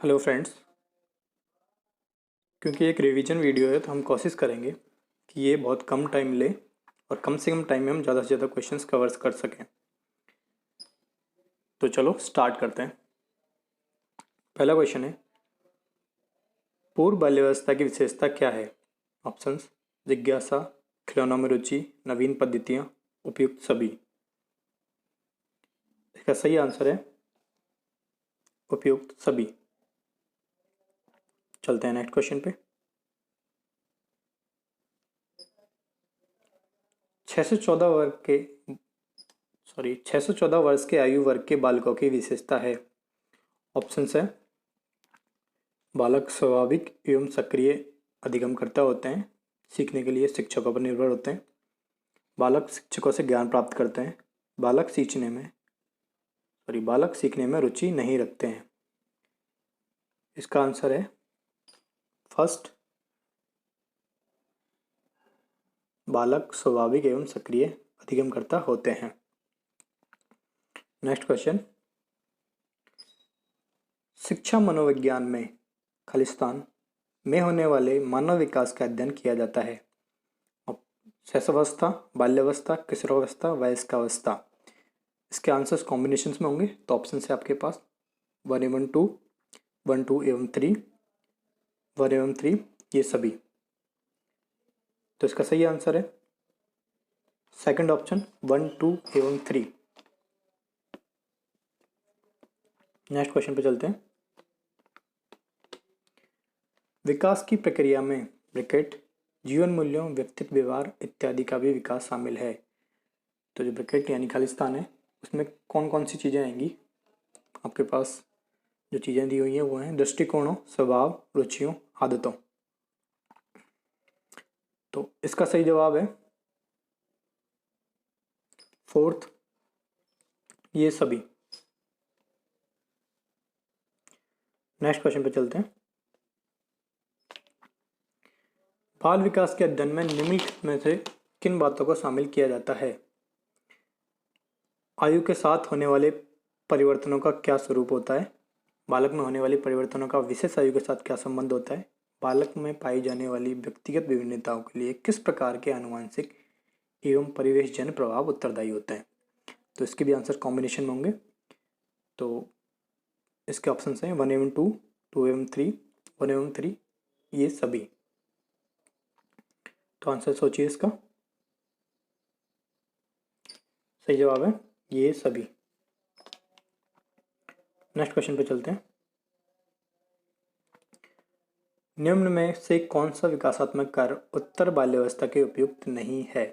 Hello friends. क्योंकि एक revision video है तो हम कोशिश करेंगे कि ये बहुत कम टाइम ले और कम से कम टाइम में हम ज़्यादा से ज़्यादा क्वेश्चंस कवर कर सकें। तो चलो स्टार्ट करते हैं। पहला क्वेश्चन है, पूर्व बाल्यावस्था की विशेषता क्या है? ऑप्शंस: जिज्ञासा, खिलौनों में रुचि, नवीन पद्धतियाँ, उपयुक्त सभी। इसका सही आंसर है उपयुक्त सभी। चलते हैं नेक्स्ट क्वेश्चन पे। 614 वर्ग के 614 वर्ष के आयु वर्ग के बालकों की विशेषता है। ऑप्शंस है: बालक स्वाभाविक एवं सक्रिय अधिगमकर्ता होते हैं, सीखने के लिए शिक्षकों पर निर्भर होते हैं, बालक शिक्षकों से ज्ञान प्राप्त करते हैं, बालक सीखने में रुचि नहीं रखते हैं। इसका आंसर है फर्स्ट, बालक स्वाभाविक एवं सक्रिय अधिगमकर्ता होते हैं। नेक्स्ट क्वेश्चन, शिक्षा मनोविज्ञान में खालिस्तान में होने वाले मानव विकास का अध्ययन किया जाता है। शैशवावस्था, बाल्यावस्था, किशोरावस्था, वयस्कावस्था। इसके आंसर्स कॉम्बिनेशंस में होंगे, तो ऑप्शन है आपके पास 1 एवं 2, 1 2 एवं 3, 1 एवं 3, ये सभी। तो इसका सही आंसर है सेकंड ऑप्शन 1 2 एवं 3। नेक्स्ट क्वेश्चन पे चलते हैं। विकास की प्रक्रिया में ब्रैकेट जीवन मूल्यों, व्यक्तित्व, व्यवहार इत्यादि का भी विकास शामिल है। तो जो ब्रैकेट यानी खालिस्तान है उसमें कौन कौन सी चीज़ें आएंगी? आपके पास जो चीज़ें दी हुई हैं वो हैं दृष्टिकोणों, स्वभाव, रुचियों, आदतों। तो इसका सही जवाब है फोर्थ, ये सभी। नेक्स्ट क्वेश्चन पे चलते हैं। बाल विकास के अध्ययन में निम्नलिखित में से किन बातों को शामिल किया जाता है? आयु के साथ होने वाले परिवर्तनों का क्या स्वरूप होता है? बालक में होने वाले परिवर्तनों का विशेष आयु के साथ क्या संबंध होता है? बालक में पाई जाने वाली व्यक्तिगत विभिन्नताओं के लिए किस प्रकार के आनुवंशिक एवं परिवेशजन्य प्रभाव उत्तरदायी होते हैं? तो इसके भी आंसर कॉम्बिनेशन में होंगे। तो इसके ऑप्शन हैं 1 एवं 2, 2 एवं 3, 1 एवं 3, ये सभी। तो आंसर सोचिए इसका। सही जवाब है ये सभी। नेक्स्ट क्वेश्चन पे चलते हैं। निम्न में से कौन सा विकासात्मक कार्य उत्तर बाल्यावस्था के उपयुक्त नहीं है?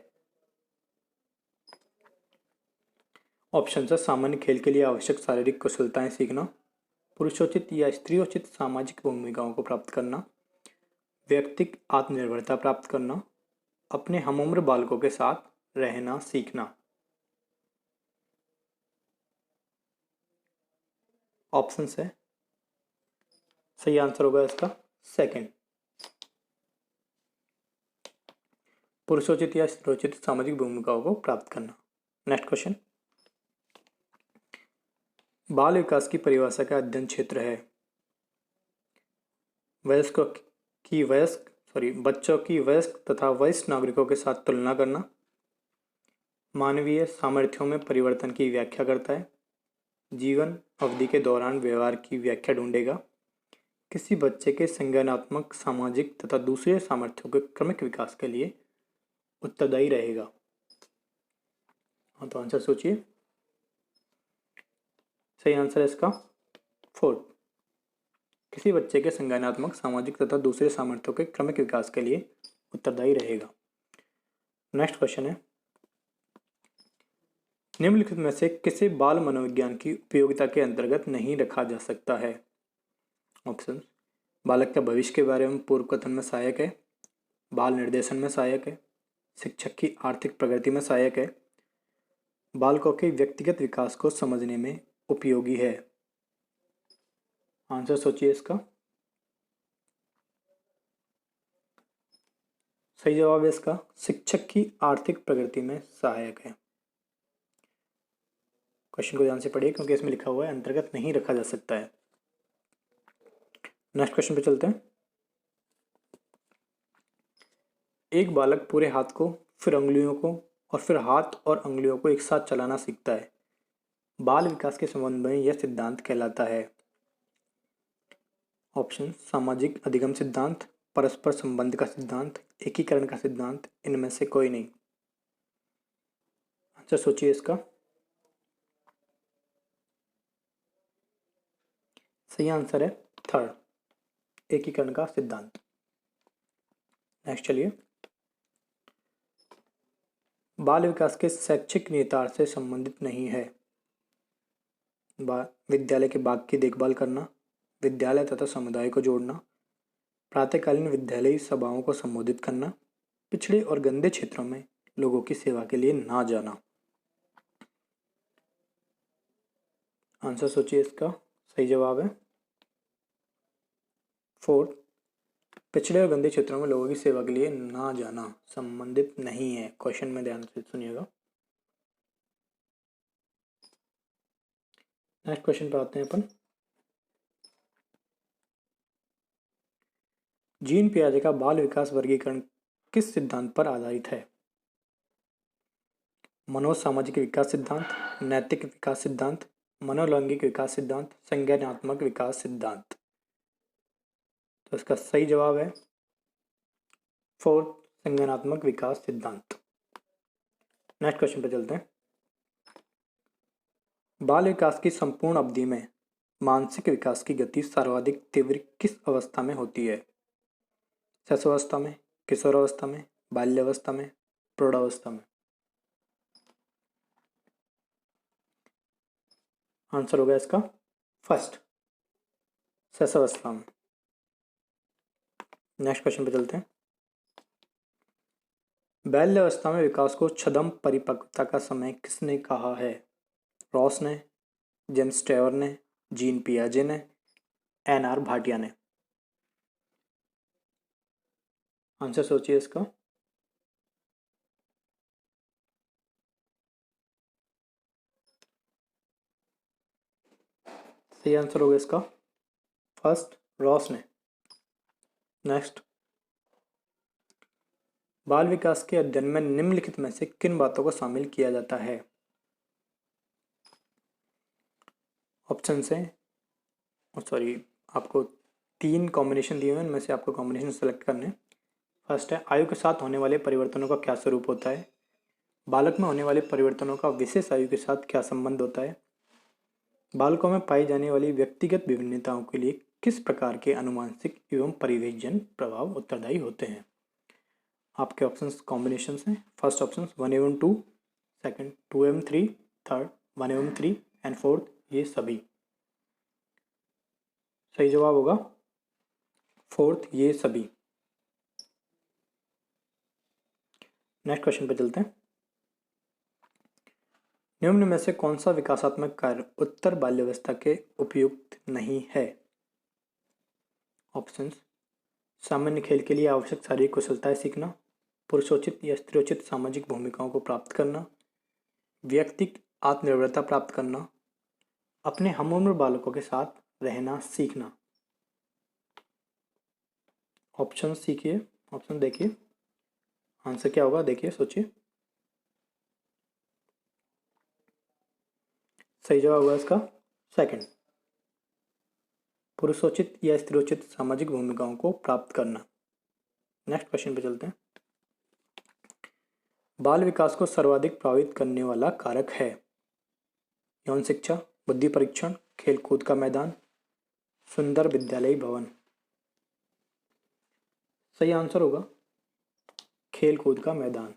ऑप्शन है: सामान्य खेल के लिए आवश्यक शारीरिक कुशलताएं सीखना, पुरुषोचित या स्त्रीयोचित सामाजिक भूमिकाओं को प्राप्त करना, व्यक्तिक आत्मनिर्भरता प्राप्त करना, अपने हमउम्र बालकों के साथ रहना सीखना। ऑप्शन है, सही आंसर होगा इसका सेकंड, पुरुषोचित या स्त्रीयोचित सामाजिक भूमिकाओं को प्राप्त करना। नेक्स्ट क्वेश्चन, बाल विकास की परिभाषा का अध्ययन क्षेत्र है। बच्चों की वयस्क तथा वरिष्ठ नागरिकों के साथ तुलना करना, मानवीय सामर्थ्यों में परिवर्तन की व्याख्या करता है, जीवन अवधि के दौरान व्यवहार की व्याख्या ढूंढेगा, किसी बच्चे के संज्ञानात्मक, सामाजिक तथा दूसरे सामर्थ्यों के क्रमिक विकास के लिए उत्तरदायी रहेगा। हाँ, तो आंसर सोचिए। सही आंसर है इसका फोर्थ, किसी बच्चे के संज्ञानात्मक, सामाजिक तथा दूसरे सामर्थ्यों के क्रमिक विकास के लिए उत्तरदायी रहेगा। नेक्स्ट क्वेश्चन है, निम्नलिखित में से किसे बाल मनोविज्ञान की उपयोगिता के अंतर्गत नहीं रखा जा सकता है? ऑप्शन: बालक के भविष्य के बारे में पूर्व कथन में सहायक है, बाल निर्देशन में सहायक है, शिक्षक की आर्थिक प्रगति में सहायक है, बालकों के व्यक्तिगत विकास को समझने में उपयोगी है। आंसर सोचिए इसका। सही जवाब है इसका शिक्षक की आर्थिक प्रगति में सहायक है। क्वेश्चन को ध्यान से पढ़िए क्योंकि इसमें लिखा हुआ है अंतर्गत नहीं रखा जा सकता है। नेक्स्ट क्वेश्चन पे चलते हैं। एक बालक पूरे हाथ को, फिर उंगलियों को और फिर हाथ और उंगलियों को एक साथ चलाना सीखता है। बाल विकास के संबंध में यह सिद्धांत कहलाता है। ऑप्शन: सामाजिक अधिगम सिद्धांत, परस्पर संबंध का सिद्धांत, एकीकरण का सिद्धांत, इनमें से कोई नहीं। आंसर सोचिए इसका। सही आंसर है थर्ड, एकीकरण का सिद्धांत। नेक्स्ट चलिए। बाल विकास के शैक्षिक निहितार्थ से संबंधित नहीं है। विद्यालय के बाग की देखभाल करना, विद्यालय तथा समुदाय को जोड़ना, प्रातःकालीन विद्यालयी सभाओं को संबोधित करना, पिछड़े और गंदे क्षेत्रों में लोगों की सेवा के लिए ना जाना। आंसर सोचिए इसका। सही जवाब है फोर्थ, पिछड़े और गंदे क्षेत्रों में लोगों की सेवा के लिए ना जाना संबंधित नहीं है। क्वेश्चन में ध्यान से सुनिएगा। नेक्स्ट क्वेश्चन पे आते हैं अपन। जीन पियाजे का बाल विकास वर्गीकरण किस सिद्धांत पर आधारित है? मनोसामाजिक विकास सिद्धांत, नैतिक विकास सिद्धांत, मनोलैंगिक विकास सिद्धांत, संज्ञानात्मक विकास सिद्धांत। तो इसका सही जवाब है फोर्थ, संज्ञानात्मक विकास सिद्धांत। नेक्स्ट क्वेश्चन पे चलते हैं। बाल विकास की संपूर्ण अवधि में मानसिक विकास की गति सर्वाधिक तीव्र किस अवस्था में होती है? शिशुअवस्था में, किशोरावस्था में, बाल्यावस्था में, प्रौढ़ावस्था में। आंसर होगा इसका फर्स्ट, शिशुअवस्था में। नेक्स्ट क्वेश्चन पे चलते हैं। बाल्यावस्था में विकास को छद्म परिपक्वता का समय किसने कहा है? रॉस ने, जेम्स ट्रेवर ने, जीन पियाजे ने, एन.आर. भाटिया ने। आंसर सोचिए इसका। सही आंसर होगा इसका फर्स्ट, रॉस ने। नेक्स्ट, बाल विकास के अध्ययन में निम्नलिखित में से किन बातों को शामिल किया जाता है? ऑप्शन से सॉरी, आपको 3 कॉम्बिनेशन दिए हुए हैं, इनमें से आपको कॉम्बिनेशन सेलेक्ट करने हैं। फर्स्ट है, आयु के साथ होने वाले परिवर्तनों का क्या स्वरूप होता है? बालक में होने वाले परिवर्तनों का विशेष आयु के साथ क्या संबंध होता है? बालकों में पाई जाने वाली व्यक्तिगत विभिन्नताओं के लिए किस प्रकार के आनुवंशिक एवं परिवेशजन्य प्रभाव उत्तरदायी होते हैं? आपके ऑप्शंस कॉम्बिनेशन हैं। फर्स्ट ऑप्शन 1 एवं 2, सेकंड 2 एवं 3, थर्ड 1 एवं 3 एंड फोर्थ ये सभी। सही जवाब होगा फोर्थ, ये सभी। नेक्स्ट क्वेश्चन पे चलते हैं। निम्न में से कौन सा विकासात्मक कार्य उत्तर बाल्यावस्था के उपयुक्त नहीं है? ऑप्शंस: सामान्य खेल के लिए आवश्यक शारीरिक कुशलताएं सीखना, पुरुषोचित या स्त्रीयोचित सामाजिक भूमिकाओं को प्राप्त करना, व्यक्तिगत आत्मनिर्भरता प्राप्त करना, अपने हमउम्र बालकों के साथ रहना सीखना। ऑप्शन सीखिए, ऑप्शन देखिए, आंसर क्या होगा देखिए, सोचिए। सही जवाब होगा इसका सेकंड, पुरुषोचित या स्त्रीयोचित सामाजिक भूमिकाओं को प्राप्त करना। नेक्स्ट क्वेश्चन पे चलते हैं। बाल विकास को सर्वाधिक प्रभावित करने वाला कारक है? यौन शिक्षा, बुद्धि परीक्षण, खेल कूद का मैदान, सुंदर विद्यालयी भवन। सही आंसर होगा खेल कूद का मैदान।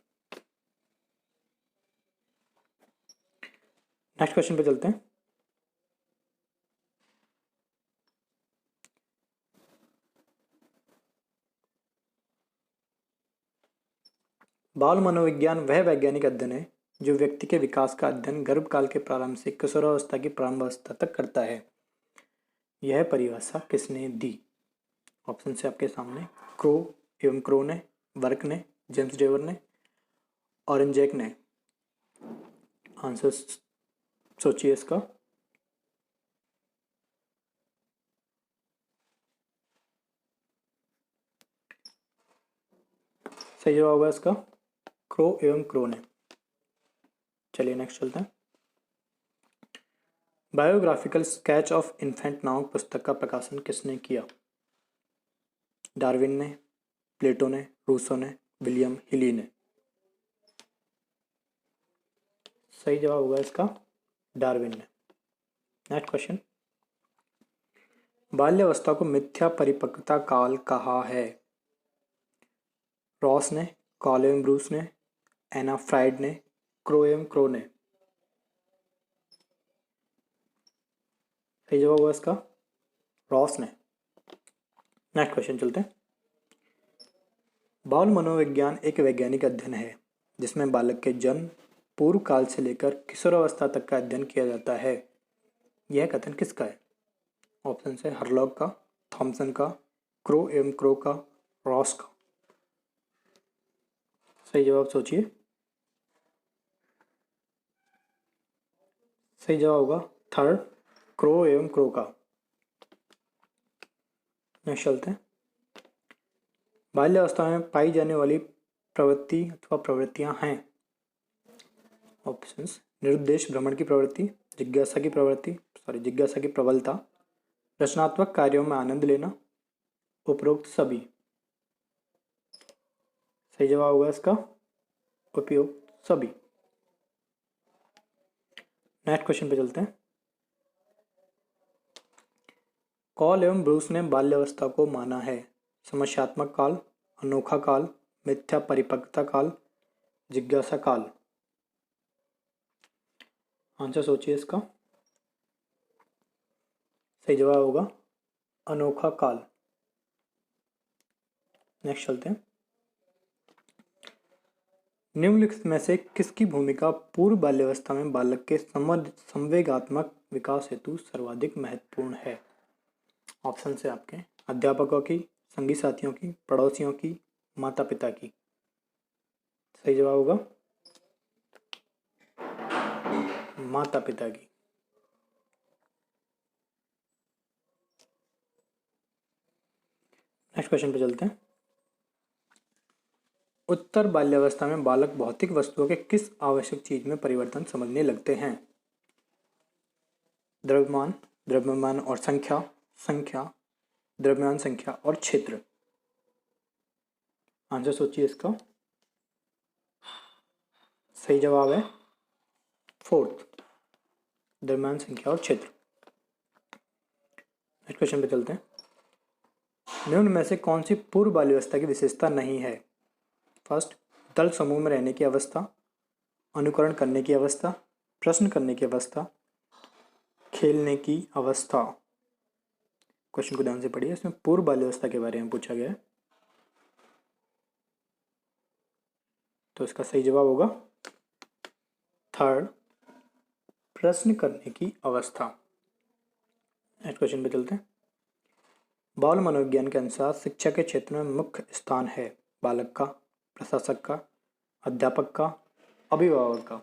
नेक्स्ट क्वेश्चन पे चलते हैं। बाल मनोविज्ञान वह वैज्ञानिक अध्ययन है जो व्यक्ति के विकास का अध्ययन गर्भकाल के प्रारंभ से किशोरावस्था की प्रारंभावस्था तक करता है। यह परिभाषा किसने दी? ऑप्शन से आपके सामने, क्रो एवं क्रो ने, वर्क ने, जेम्स डेवर ने, ऑरेंजैक ने। आंसर सोचिए इसका। सही जवाब होगा इसका क्रो एवं क्रो ने। चलिए नेक्स्ट चलते हैं। बायोग्राफिकल स्केच ऑफ इन्फेंट नामक पुस्तक का प्रकाशन किसने किया? डार्विन ने, प्लेटो ने, रूसो ने, विलियम हिली ने। सही जवाब होगा इसका डार्विन ने। Next question. बाल्यावस्था को मिथ्या परिपक्वता काल कहा है? रॉस ने, कॉल एवं ब्रूस ने, एना फ्राइड ने, क्रो एवं क्रो ने। सही जवाब होगा इसका रॉस ने। नेक्स्ट क्वेश्चन चलते हैं। बाल मनोविज्ञान एक वैज्ञानिक अध्ययन है जिसमें बालक के जन्म पूर्व काल से लेकर किशोरावस्था तक का अध्ययन किया जाता है। यह कथन किसका है? ऑप्शन है हरलॉग का, थॉमसन का, क्रो एवं क्रो का, रॉस का। सही जवाब सोचिए। सही जवाब होगा थर्ड, क्रो एवं क्रो का। नेक्स्ट चलते हैं। बाल्यावस्था में पाई जाने वाली प्रवृत्ति अथवा प्रवृत्तियां हैं। ऑप्शंस निरुद्देश भ्रमण की प्रवृत्ति, जिज्ञासा की प्रबलता, रचनात्मक कार्यों में आनंद लेना, उपरोक्त सभी। सही जवाब होगा इसका उपयुक्त सभी। नेक्स्ट क्वेश्चन पे चलते हैं। कॉल एवं ब्रूस ने बाल्यावस्था को माना है समस्यात्मक काल, अनोखा काल, मिथ्या परिपक्वता काल, जिज्ञासा काल। आंसर सोचिए इसका। सही जवाब होगा अनोखा काल। नेक्स्ट चलते हैं। निम्नलिखित में से किसकी भूमिका पूर्व बाल्यावस्था में बालक के संवेगात्मक विकास हेतु सर्वाधिक महत्वपूर्ण है? ऑप्शन से आपके अध्यापकों की, संगी साथियों की, पड़ोसियों की, माता पिता की। सही जवाब होगा माता पिता की। नेक्स्ट क्वेश्चन पे चलते हैं। उत्तर बाल्यावस्था में बालक भौतिक वस्तुओं के किस आवश्यक चीज में परिवर्तन समझने लगते हैं? द्रव्यमान, द्रव्यमान और संख्या, संख्या, द्रव्यमान, संख्या और क्षेत्र। आंसर सोचिए इसका। सही जवाब है फोर्थ, द्रव्यमान, संख्या और क्षेत्र। नेक्स्ट क्वेश्चन पे चलते हैं। निम्न में से कौन सी पूर्व बाल्यावस्था की विशेषता नहीं है? फर्स्ट, दल समूह में रहने की अवस्था, अनुकरण करने की अवस्था, प्रश्न करने की अवस्था, खेलने की अवस्था। क्वेश्चन को ध्यान से पढ़िए, इसमें पूर्व बाल्यावस्था के बारे में पूछा गया है। तो इसका सही जवाब होगा थर्ड, प्रश्न करने की अवस्था। नेक्स्ट क्वेश्चन पे चलते हैं। बाल मनोविज्ञान के अनुसार शिक्षा के क्षेत्र में मुख्य स्थान है बालक का, प्रशासक का, अध्यापक का, अभिभावक का।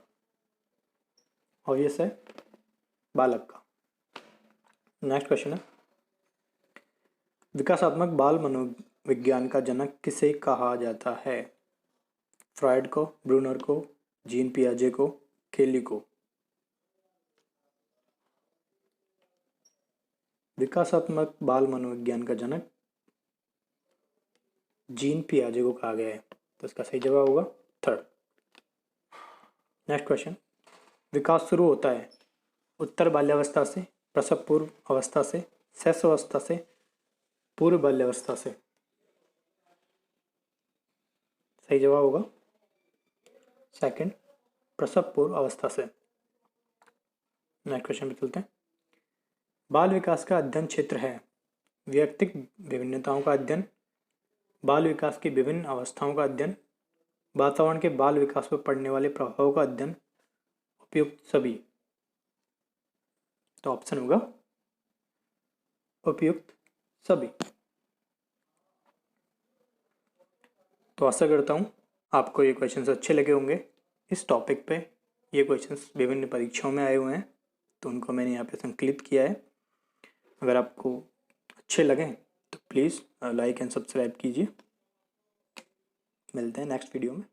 ऑब्वियस है बालक का। नेक्स्ट क्वेश्चन है। विकासात्मक बाल मनोविज्ञान का जनक किसे कहा जाता है? फ्रॉइड को, ब्रूनर को, जीन पियाजे को, केली को। विकासात्मक बाल मनोविज्ञान का जनक जीन पियाजे को कहा गया है। तो इसका सही जवाब होगा थर्ड। Next question. विकास शुरू होता है उत्तर बाल्यावस्था से, प्रसव पूर्व अवस्था से, शैशवावस्था से, पूर्व बाल्यावस्था से। सही जवाब होगा सेकंड, प्रसव पूर्व अवस्था से। नेक्स्ट क्वेश्चन पे चलते हैं। बाल विकास का अध्ययन क्षेत्र है वैयक्तिक विभिन्नताओं का अध्ययन, बाल विकास की विभिन्न अवस्थाओं का अध्ययन, वातावरण के बाल विकास पर पड़ने वाले प्रभावों का अध्ययन, उपयुक्त सभी। तो ऑप्शन होगा उपयुक्त सभी। तो आशा करता हूँ आपको ये क्वेश्चंस अच्छे लगे होंगे। इस टॉपिक पे ये क्वेश्चंस विभिन्न परीक्षाओं में आए हुए हैं तो उनको मैंने यहाँ पे संकलित किया है। अगर आपको अच्छे लगें तो प्लीज़ लाइक एंड सब्सक्राइब कीजिए। मिलते हैं नेक्स्ट वीडियो में।